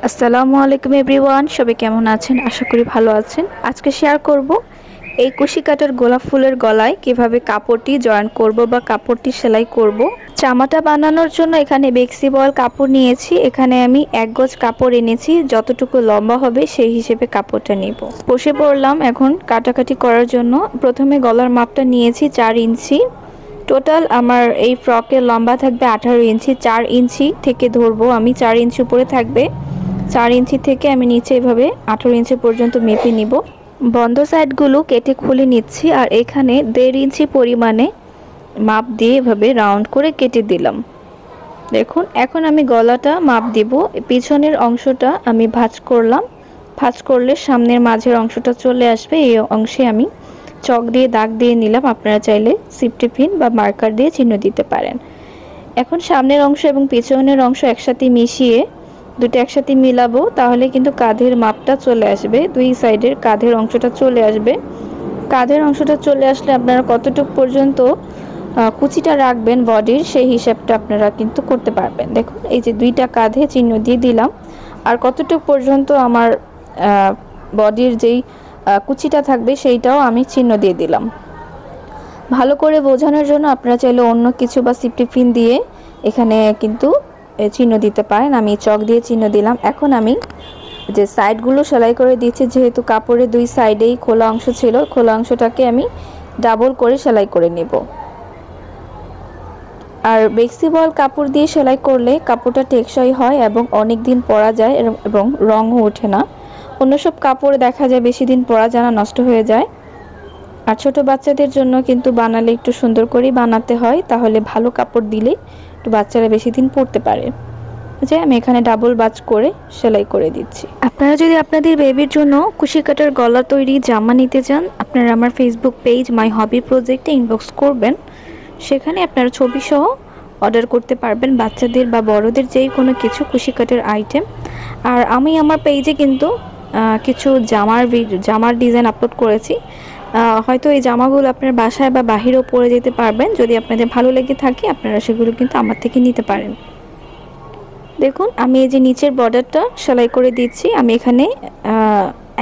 আসসালামু আলাইকুম এভরিওয়ান, সবাই কেমন আছেন? আশা করি ভালো আছেন। আজকে শেয়ার করব এই কুশি কাটার গোলাপ ফুলের গলায় কিভাবে কাপড়টি জয়েন করব বা কাপড়টি সেলাই করব। জামাটা বানানোর জন্য এখানে বেক্সি বয়েল কাপড় নিয়েছি। এখানে আমি 1 গজ কাপড় এনেছি, যতটুকু লম্বা হবে সেই হিসেবে কাপড়টা নিব। বসে পড়লাম এখন কাটাকাটি করার জন্য। প্রথমে গলার মাপটা নিয়েছি 4 ইঞ্চি। টোটাল আমার এই ফ্রকের লম্বা থাকবে 18 ইঞ্চি। 4 ইঞ্চি থেকে ধরবো আমি, 4 ইঞ্চি উপরে থাকবে। 4 ইঞ্চি থেকে আমি নিচে এভাবে 18 ইঞ্চি পর্যন্ত মেপে নিব। বন্ধ সাইডগুলো কেটে খুলে নিচ্ছি, আর এখানে 1.5 ইঞ্চি পরিমাণে মাপ দিয়ে এভাবে রাউন্ড করে কেটে দিলাম। দেখুন, এখন আমি গলাটা মাপ দিব। পিছনের অংশটা আমি ভাঁজ করলাম। ভাঁজ করলে সামনের মাঝের অংশটা চলে আসবে। এই অংশে আমি চক দিয়ে দাগ দিয়ে নিলাম। আপনারা চাইলে সিফটি পিন বা মার্কার দিয়ে চিহ্ন দিতে পারেন। এখন সামনের অংশ এবং পিছনের অংশ একসাথে মিশিয়ে দুটো একসাথে মিলাবো, তাহলে কিন্তু কাঁধের মাপটা চলে আসবে। দুই সাইডের কাঁধের অংশটা চলে আসবে। কাঁধের অংশটা চলে আসলে আপনারা কতটুকু পর্যন্ত কুচিটা রাখবেন বডির, সেই হিসাবটা আপনারা কিন্তু করতে পারবেন। দেখুন, এই যে দুইটা কাঁধে চিহ্ন দিয়ে দিলাম। আর কতটুকু পর্যন্ত আমার বডির যেই কুচিটা থাকবে সেইটাও আমি চিহ্ন দিয়ে দিলাম। ভালো করে বোঝানোর জন্য আপনারা চাইলে অন্য কিছু বা সিফটি পিন দিয়ে এখানে কিন্তু চিহ্ন দিতে পারেন। আমি চক দিয়ে চিহ্ন দিলাম। এখন আমি যে সাইডগুলো সেলাই করে দিচ্ছি, যেহেতু কাপড়ের দুই সাইডেই খোলা অংশ ছিল, খোলা অংশটাকে আমি ডাবল করে সেলাই করে নেব। আর বেক্সি বয়েল কাপড় দিয়ে সেলাই করলে কাপড়টা টেকসই হয় এবং অনেক দিন পরা যায় এবং রঙও ওঠে না। অন্য সব কাপড় দেখা যায় বেশি দিন পরা যায় না, নষ্ট হয়ে যায়। আর ছোট বাচ্চাদের জন্য কিন্তু বানালে একটু সুন্দর করেই বানাতে হয়, তাহলে ভালো কাপড় দিলে একটু বাচ্চারা বেশি দিন পরতে পারে। যে আমি এখানে ডাবল বাজ করে সেলাই করে দিচ্ছি। আপনারা যদি আপনাদের বেবির জন্য কুশি কাটার গলা তৈরি জামা নিতে চান, আপনারা আমার ফেসবুক পেজ মাই হবি প্রজেক্টে ইনবক্স করবেন। সেখানে আপনারা ছবি সহ অর্ডার করতে পারবেন, বাচ্চাদের বা বড়দের যেই কোনো কিছু কুশি কাটার আইটেম। আর আমি আমার পেজে কিন্তু কিছু জামার ডিজাইন আপলোড করেছি। হয়তো এই জামাগুলো আপনার বাসায় বা বাহিরেও পরে যেতে পারবেন। যদি আপনাদের ভালো লেগে থাকে আপনারা সেগুলো কিন্তু আমার থেকে নিতে পারেন। দেখুন, আমি এই যে নিচের বর্ডারটা সেলাই করে দিচ্ছি। আমি এখানে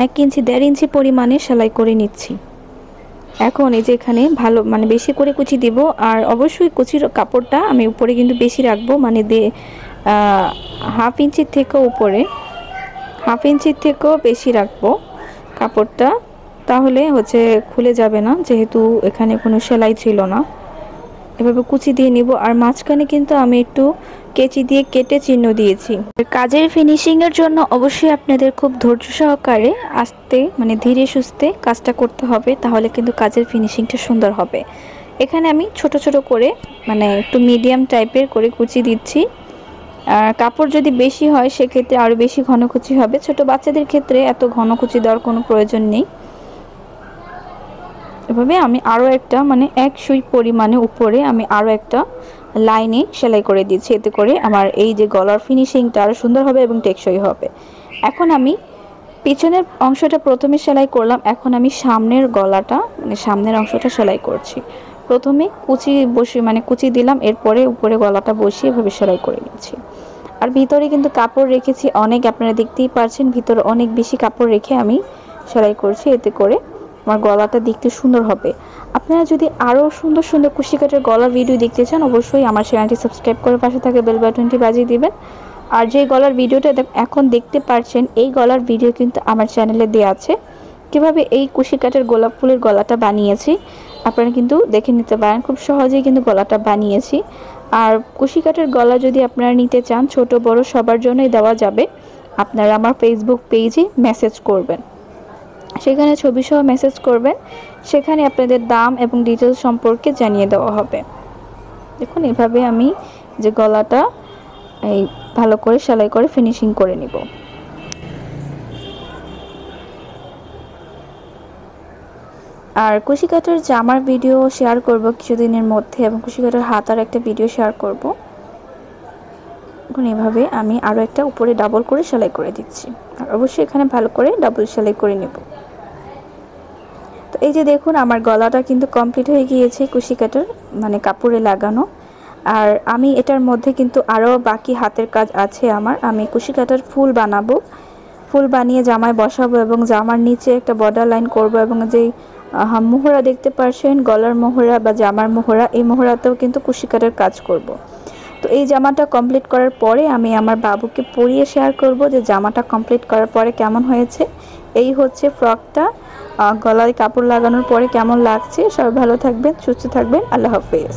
1 ইঞ্চি 1.5 ইঞ্চি পরিমাণে সেলাই করে নিচ্ছি। এখন এই যে এখানে ভালো বেশি করে কুচি দিব। আর অবশ্যই কুচির কাপড়টা আমি উপরে কিন্তু বেশি রাখবো, হাফ ইঞ্চির থেকেও উপরে, হাফ ইঞ্চির থেকেও বেশি রাখবো কাপড়টা, তাহলে খুলে যাবে না, যেহেতু এখানে কোনো সেলাই ছিল না। এভাবে কুচি দিয়ে নিব। আর মাঝখানে কিন্তু আমি একটু কেচি দিয়ে কেটে চিহ্ন দিয়েছি। কাজের ফিনিশিংয়ের জন্য অবশ্যই আপনাদের খুব ধৈর্য সহকারে আস্তে ধীরে সুস্থে কাজটা করতে হবে, তাহলে কিন্তু কাজের ফিনিশিংটা সুন্দর হবে। এখানে আমি ছোট ছোট করে একটু মিডিয়াম টাইপের করে কুচি দিচ্ছি। আর কাপড় যদি বেশি হয় সেক্ষেত্রে আরও বেশি ঘন কুচি হবে। ছোট বাচ্চাদের ক্ষেত্রে এত ঘন কুচি দেওয়ার কোনো প্রয়োজন নেই। এভাবে আমি আরও একটা 1 সুই পরিমাণে উপরে আমি আরও একটা লাইনে সেলাই করে দিচ্ছি। এতে করে আমার এই যে গলার ফিনিশিংটা আরও সুন্দর হবে এবং টেকসই হবে। এখন আমি পিছনের অংশটা প্রথমে সেলাই করলাম। এখন আমি সামনের গলাটা সামনের অংশটা সেলাই করছি। প্রথমে কুচি বসিয়ে কুচি দিলাম, এরপরে উপরে গলাটা বসিয়ে এভাবে সেলাই করে নিচ্ছি। আর ভিতরে কিন্তু কাপড় রেখেছি অনেক, আপনারা দেখতেই পাচ্ছেন ভিতরে অনেক বেশি কাপড় রেখে আমি সেলাই করছি। এতে করে আমার গলাটা দেখতে সুন্দর হবে। আপনারা যদি আরও সুন্দর সুন্দর কুশি কাটার গলার ভিডিও দেখতে চান, অবশ্যই আমার চ্যানেলটি সাবস্ক্রাইব করে পাশে থাকে বেল বাটনটি বাজিয়ে দিবেন। আর যে গলার ভিডিওটা এখন দেখতে পাচ্ছেন, এই গলার ভিডিও কিন্তু আমার চ্যানেলে দেওয়া আছে। কীভাবে এই কুশি কাটার গোলাপ ফুলের গলাটা বানিয়েছি আপনারা কিন্তু দেখে নিতে পারেন। খুব সহজেই কিন্তু গলাটা বানিয়েছি। আর কুশি কাটার গলা যদি আপনারা নিতে চান, ছোট বড় সবার জন্যই দেওয়া যাবে। আপনারা আমার ফেসবুক পেজে মেসেজ করবেন, সেখানে ছবি সহ মেসেজ করবেন। সেখানে আপনাদের দাম এবং ডিটেলস সম্পর্কে জানিয়ে দেওয়া হবে। দেখুন, এভাবে আমি যে গলাটা এই ভালো করে সেলাই করে ফিনিশিং করে নিব। আর কুশি কাটার জামার ভিডিও শেয়ার করব কিছুদিনের মধ্যে, এবং কুশি কাটার হাতার একটা ভিডিও শেয়ার করব। এখন এভাবে আমি আরও একটা উপরে ডাবল করে সেলাই করে দিচ্ছি। আর অবশ্যই এখানে ভালো করে ডাবল সেলাই করে নেব। তো এই যে দেখুন, আমার গলাটা কিন্তু কমপ্লিট হয়ে গিয়েছে কুশি কাটার কাপড়ে লাগানো। আর আমি এটার মধ্যে কিন্তু আরও বাকি হাতের কাজ আছে আমার। আমি কুশি কাটার ফুল বানাবো, ফুল বানিয়ে জামায় বসাবো এবং জামার নিচে একটা বর্ডার লাইন করব এবং যেই মোহরা দেখতে পারছেন, গলার মোহরা বা জামার মোহরা, এই মোহরাতেও কিন্তু কুশি কাটার কাজ করব। তো এই জামাটা কমপ্লিট করার পরে আমি আমার বাবুকে পরিয়ে শেয়ার করব যে জামাটা কমপ্লিট করার পরে কেমন হয়েছে। এই হচ্ছে ফ্রকটা, গলায় কাপড় লাগানোর পরে কেমন লাগছে। সবাই ভালো থাকবেন, সুস্থ থাকবেন, আল্লাহ হাফেজ।